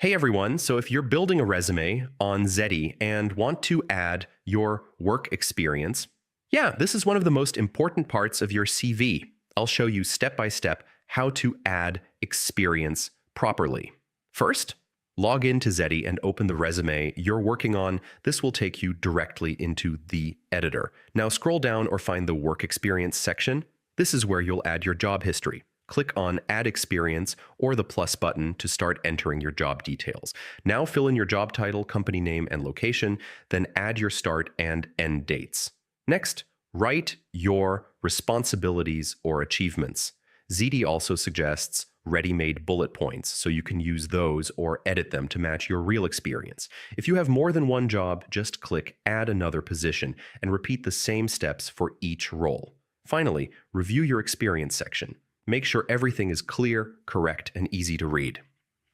Hey everyone, so if you're building a resume on Zety and want to add your work experience, this is one of the most important parts of your CV. I'll show you step by step how to add experience properly. First, log into Zety and open the resume you're working on. This will take you directly into the editor. Now scroll down or find the work experience section. This is where you'll add your job history. Click on Add Experience or the plus button to start entering your job details. Now fill in your job title, company name, and location, then add your start and end dates. Next, write your responsibilities or achievements. Zety also suggests ready-made bullet points, so you can use those or edit them to match your real experience. If you have more than one job, just click Add Another Position and repeat the same steps for each role. Finally, review your experience section. Make sure everything is clear, correct, and easy to read.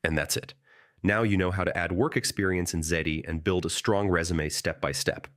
And that's it. Now you know how to add work experience in Zety and build a strong resume step by step.